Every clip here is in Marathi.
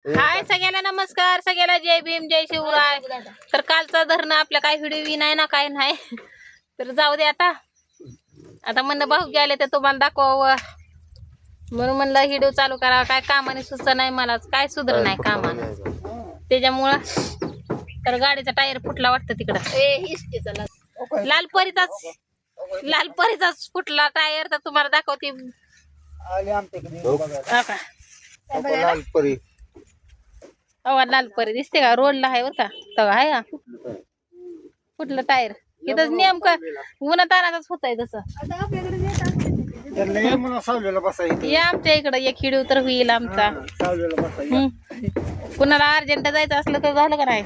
हाय सगळ्यांना नमस्कार, सगळ्याला जय भीम जय शिवराय. तर कालचा धरणं आपल्या काय व्हिडिओ नाही ना काय नाही, तर जाऊ दे. आता म्हणलं भाऊ गेले तर तुम्हाला दाखवावं म्हणून म्हणलं व्हिडिओ चालू करावा. काय कामाने सुचत नाही मला, काय सुधर नाही कामानं त्याच्यामुळं. तर गाडीचा टायर फुटला वाटतं तिकडं, लालपरीचाच फुटला टायर. तर तुम्हाला दाखवते. लालपरी दिसते का रोडला आहे बरं का, तवा आहे का फुटलं टायर. इथं नेमकं उन्हातानाच होत आहे तसं. या आमच्या इकडं एक हिडू तर होईल आमचा. कुणाला अर्जंट जायचं असलं तर झालं का नाही.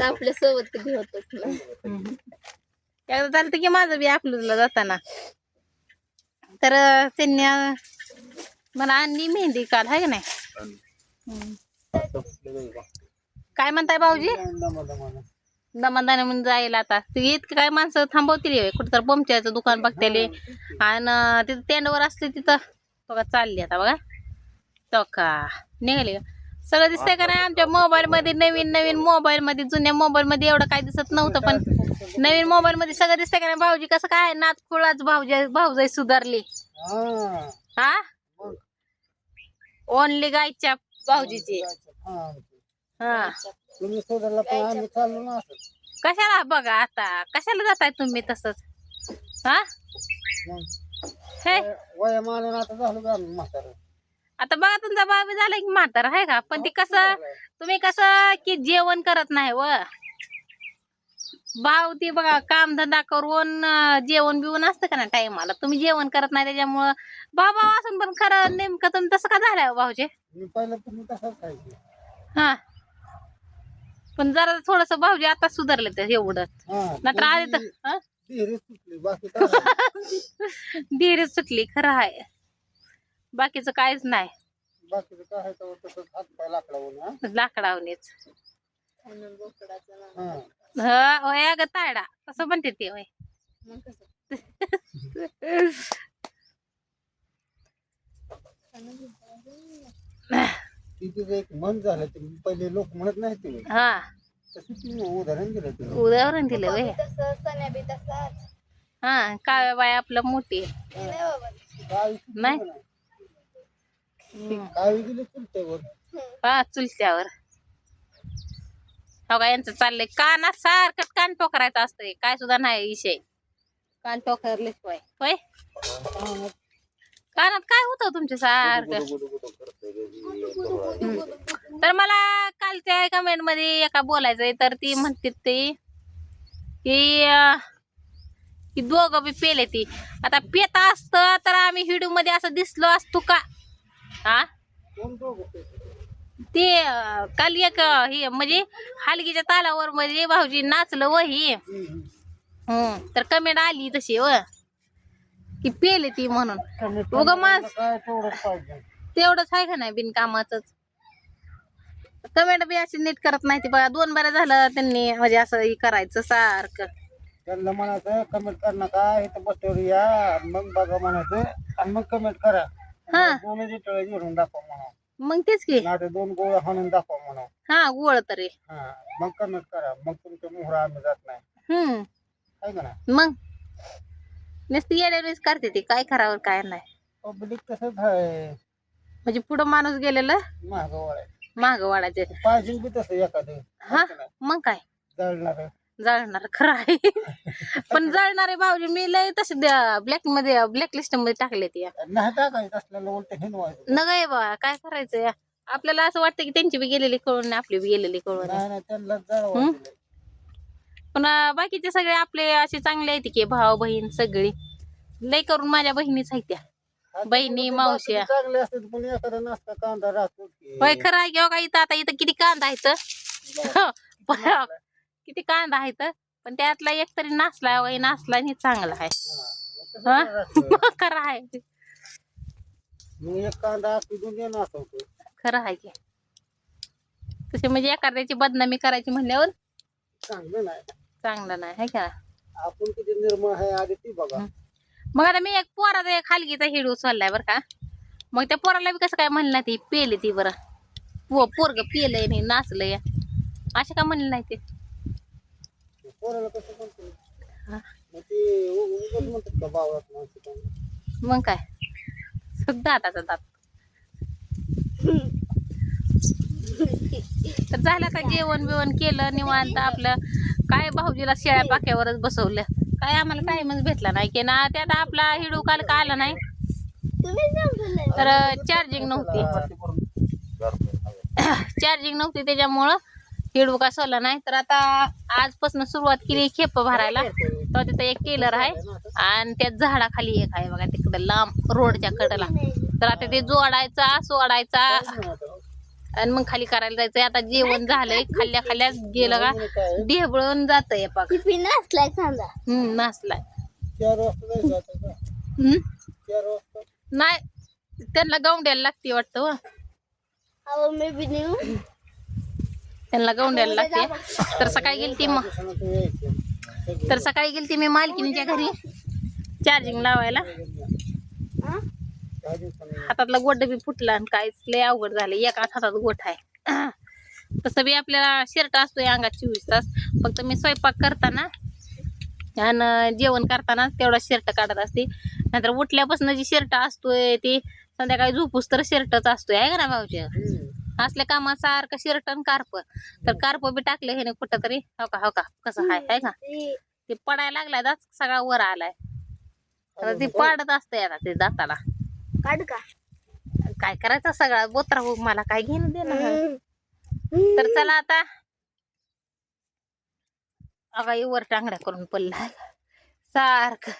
आपल्या सोबत कधी होत एकदा चालतं की माझं बी अकलूजला जाताना. तर त्यांनी मला आणली मेहंदी काल, आहे का नाही. काय म्हणताय भाऊजी, दमादाने म्हणून जायला. आता इतकं काय माणसं थांबवतील कुठं तर पंक्चरचं दुकान बघतेले. आणि तिथं टेंडवर असते तिथं बघा चालली. आता बघा तो का निघाली सगळं दिसतंय का नाही. आमच्या मोबाईल मध्ये नवीन नवीन मोबाईल मध्ये, जुन्या मोबाईल मध्ये एवढं काय दिसत नव्हतं, पण नवीन मोबाईल मध्ये सगळं दिसतंय का नाही. भाऊजी कसं काय नाच खुळाच भाऊजाई सुधारली. हा ओनली गायच्या भाऊजीची. हा कशाला बघा, आता कशाला जाताय तुम्ही तसंच. हा हे आता बघा तुमचा बाबी झाला की म्हातारा आहे का. पण ती कसं तुम्ही कसं की जेवण करत नाही व भाऊ. ती बघा कामधंदा करून जेवण बिवून असतं का ना टाइमाला, तुम्ही जेवण करत नाही त्याच्यामुळं भाऊ असून पण खरं नेमकं तुम्ही तसं का झालंय भाऊचे. हा पण जरा थोडस भाऊजी आता सुधारले तर एवढं. नाहीतर आधी तर धीर सुटली, खरं आहे. बाकीचं काहीच नाही. लाकडावनेच होय ग तायडा कसं म्हणते ते होय. एक मन झालं पहिले लोक म्हणत नाही ते. हा उदाहरण दिलं वय. हा काव्या बाय आपलं मोठी नाही. हा चुलत्यावर हो का यांचं चाललंय. कानात सारखं कान टोकरायचं असतंय, काय सुद्धा नाही विषय. कान टोकरल्याशिवाय होय. कानात काय होतं तुमच्या सारखं. तर मला कालच्या कमेंट मध्ये एका बोलायचंय, तर ती म्हणते ती की दोघं बी पेले. ती आता पेता असत तर आम्ही व्हिडिओ मध्ये असं दिसलो असतो का. हा ते काल एक हे म्हणजे हलगीच्या तालावर म्हणजे भाऊजी नाचलं व ही. तर कमेंट आली तशी व की पेले ती म्हणून. उग माणस तेवढंच आहे का नाही बिनकामाच. कमेंट बी अशी नीट करत नाही ती बघा. 2 बरं झालं त्यांनी म्हणजे असं हे करायचं सारखं. त्यांना म्हणायचं कमेंट कर नका, इथं बसवर या मग बघा म्हणायचं आणि मग कमेंट करा. दोन्ही टळे जोडून दाखवा म्हणा. मग तेच की 2 गोळ्या हाणून दाखवा म्हणा. हा गोळ तरी मग कमेंट करा. मग तुमच्या मोहरा आम्ही जात नाही. काय का नाही. मग नुसती येड्यावेळेस करते ती, काय करावं काय नाही. पब्लिक तसंच आहे. म्हणजे पुढं माणूस गेलेलं माग वाढायचे पाहिजे बी तसं एखादं. हा मग काय जळणार खरं आहे. पण जळणारे भाऊजी मी लय तसे ब्लॅक लिस्ट मध्ये टाकले ती. नाही टाकायचं असल्याला उलट हिनवायचं. नका बा काय करायचंय. आपल्याला असं वाटतं की त्यांची बी गेलेली कळून आपली बी गेलेली कळून. पण बाकीचे सगळे आपले असे चांगले आहेत की भाऊ बहीण सगळी. लय करून माझ्या बहिणीच आहेत त्या. बहिणी मावश्या चांगले असतात पण एखादा नाश्ता कांदा राहतो. होय खरं आहे की. इथं आता इथं किती कांदा आहेत, किती कांदा आहेत. पण त्यातला एक तरी नाचला वय नाचला आणि चांगला आहे. खरं आहे. एक कांदा नाचवतो. खरं आहे की. तसे म्हणजे एखाद्याची बदनामी करायची म्हणल्यावर चांगलं नाही. चांगलं नाही है का. आपण किती निर्मळ आहे आधी ती बघा. मग आता मी एक पोराचा एक खालगीचा हिड उचललाय बरं का. मग त्या पोराला बी कसं काय म्हणलं नाही ती पेले ती बरं पोरग पेलंय नाही नाचलंय असे का म्हणलं नाही ते. पोराला कसं म्हणतो हा. मग ते उगाच म्हणतात का बावळात माणसं त्यांना. मग काय सुद्धा दाताचा दात. तर झालं का जेवण बिवण केलं निवांत आपलं. काय भाऊजीला शेळ्या पाक्यावरच बसवलं. काय आम्हाला टाइमच भेटला नाही की ना त्यात आपला हिडू काल का आला नाही तर चार्जिंग नव्हती. चार्जिंग नव्हती त्याच्यामुळं हिडू का सोला नाही. तर आता आजपासून सुरुवात केली खेप भरायला. तर तिथं एक टेलर आहे आणि त्या झाडाखाली एक आहे बघा तिकडे लांब रोडच्या कडेला. तर आता ते जोडायचा सोडायचा आणि मग खाली करायला जायचंय. आता जेवण झालंय खाल्ल्या खाल्ल्या गेलं का ढेबळून जातंय पाक. नाचलाय कांदा. नाचलाय. 4 वाजता जायचं आता का? 4 वाजता नाही त्यांना गौंड्याला लागते वाटतं व. त्यांना गौंड्याला लागते. तर सकाळी गेलती मग तर सकाळी गेलती मी मालकीनीच्या घरी चार्जिंग लावायला. हातातला गोट बी फुटला आणि काहीच लय अवघड झालं. एकाच हातात गोठ आहे. तसं बी आपल्याला शर्ट असतोय अंगात 24 तास. फक्त मी स्वयंपाक करताना आणि जेवण करताना तेवढा शर्ट काढत असते. नंतर उठल्यापासून जी शर्ट असतोय ते संध्याकाळी झोपूस तर शर्टच असतोय आहे का ना भाऊजी. असल्या कामात सारखं शर्ट आणि कार्प. तर कार्प बी टाकले हे कुठं तरी हो का कसं आहे का ते पडायला लागलाय दात सगळा वर आलाय. आता ती पाडत असते आता ते दाताला काढ का काय करायचं सगळा बोत्रा हो मला काय घेणं देणं. तर चला आता अगा वर टांगड्या करून पडला सारखं.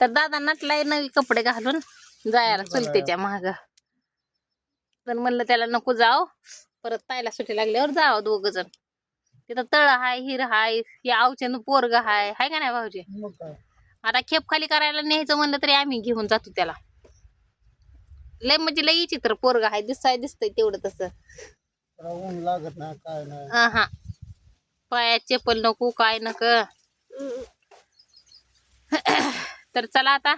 तर दादा नटलाय नवी कपडे घालून जायला चुलतेच्या माग. तर म्हणलं त्याला नको जाव परत ताईला सुट्टी लागल्यावर जावं दोघ जण. तिथं तळ हाय हिर हाय या आवच्यानं पोरग हाय का नाही भाऊजी. मग काय आता खेप खाली करायला न्यायचं म्हणलं तरी आम्ही घेऊन जातो त्याला. लय म्हणजे लय चित्र पोरग हाय दिसतंय तेवढं तसं. ऊन लागत नाही काय नाही. हा पायात चप्पल नको काय नक. तर चला आता